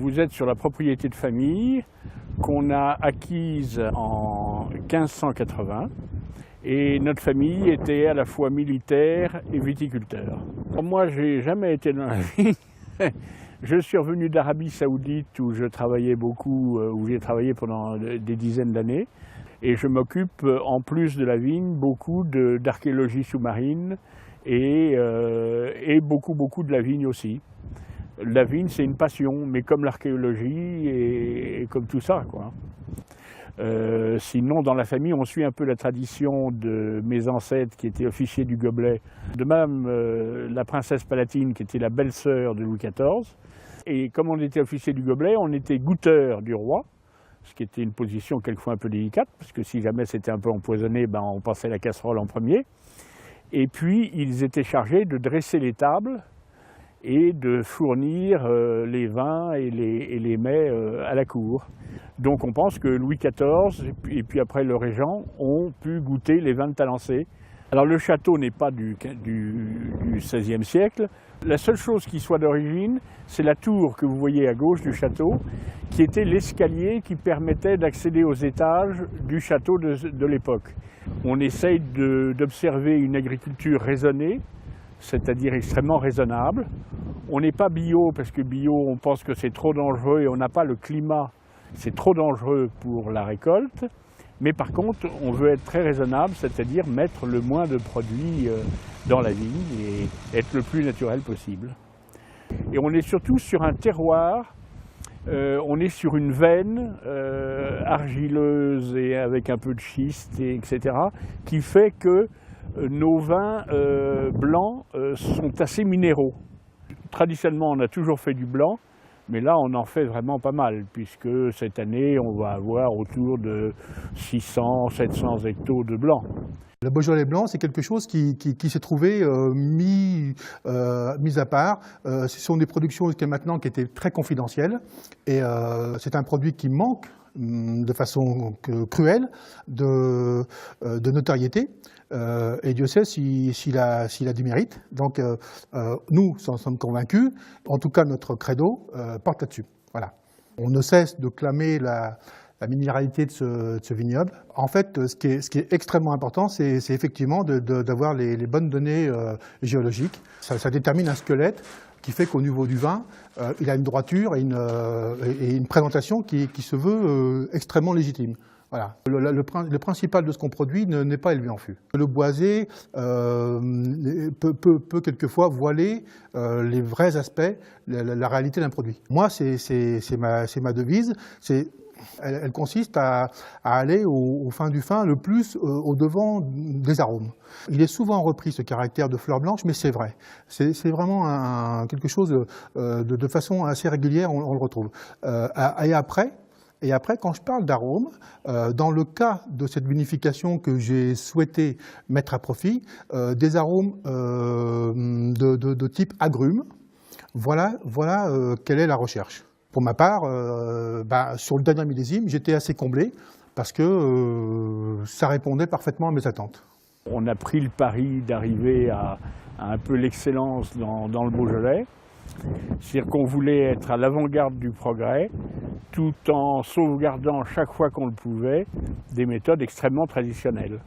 Vous êtes sur la propriété de famille qu'on a acquise en 1580 et notre famille était à la fois militaire et viticulteur. Moi, je n'ai jamais été dans la vigne. Je suis revenu d'Arabie Saoudite où je travaillais beaucoup, où j'ai travaillé pendant des dizaines d'années. Et je m'occupe, en plus de la vigne, beaucoup d'archéologie sous-marine et beaucoup de la vigne aussi. La vigne, c'est une passion, mais comme l'archéologie et comme tout ça, quoi. Sinon, dans la famille, on suit un peu la tradition de mes ancêtres qui étaient officiers du gobelet, de même la princesse Palatine qui était la belle-sœur de Louis XIV. Et comme on était officier du gobelet, on était goûteur du roi, ce qui était une position quelquefois un peu délicate, parce que si jamais c'était un peu empoisonné, ben on passait la casserole en premier. Et puis, ils étaient chargés de dresser les tables et de fournir les vins et les mets à la cour. Donc on pense que Louis XIV et puis après le régent ont pu goûter les vins de Talancé. Alors le château n'est pas du XVIe siècle. La seule chose qui soit d'origine, c'est la tour que vous voyez à gauche du château, qui était l'escalier qui permettait d'accéder aux étages du château de l'époque. On essaye d'observer une agriculture raisonnée, c'est-à-dire extrêmement raisonnable. On n'est pas bio, parce que bio, on pense que c'est trop dangereux et on n'a pas le climat, c'est trop dangereux pour la récolte. Mais par contre, on veut être très raisonnable, c'est-à-dire mettre le moins de produits dans la vigne et être le plus naturel possible. Et on est surtout sur un terroir, on est sur une veine argileuse et avec un peu de schiste, etc., qui fait que nos vins blancs sont assez minéraux. Traditionnellement, on a toujours fait du blanc, mais là, on en fait vraiment pas mal, puisque cette année, on va avoir autour de 600-700 hectos de blanc. Le Beaujolais blanc, c'est quelque chose qui s'est trouvé mis à part. Ce sont des productions jusqu'à maintenant qui étaient très confidentielles, et c'est un produit qui manque de façon cruelle de notoriété. Et Dieu sait s'il a du mérite. Donc nous en sommes convaincus, en tout cas notre credo porte là-dessus. Voilà. On ne cesse de clamer la minéralité de ce vignoble. En fait, ce qui est extrêmement important, c'est effectivement d'avoir les bonnes données géologiques. Ça détermine un squelette qui fait qu'au niveau du vin, il a une droiture et une présentation qui se veut extrêmement légitime. Voilà. Le principal de ce qu'on produit n'est pas élevé en fût. Le boisé peut quelquefois voiler les vrais aspects, la réalité d'un produit. Moi, c'est ma devise. Elle consiste à aller au fin du fin, le plus au devant des arômes. Il est souvent repris ce caractère de fleur blanche, mais c'est vrai. C'est vraiment quelque chose de façon assez régulière, on le retrouve. Et après, quand je parle d'arômes, dans le cas de cette vinification que j'ai souhaité mettre à profit, des arômes de type agrumes, voilà quelle est la recherche. Pour ma part, sur le dernier millésime, j'étais assez comblé parce que ça répondait parfaitement à mes attentes. On a pris le pari d'arriver à un peu l'excellence dans le Beaujolais. C'est-à-dire qu'on voulait être à l'avant-garde du progrès, tout en sauvegardant chaque fois qu'on le pouvait des méthodes extrêmement traditionnelles.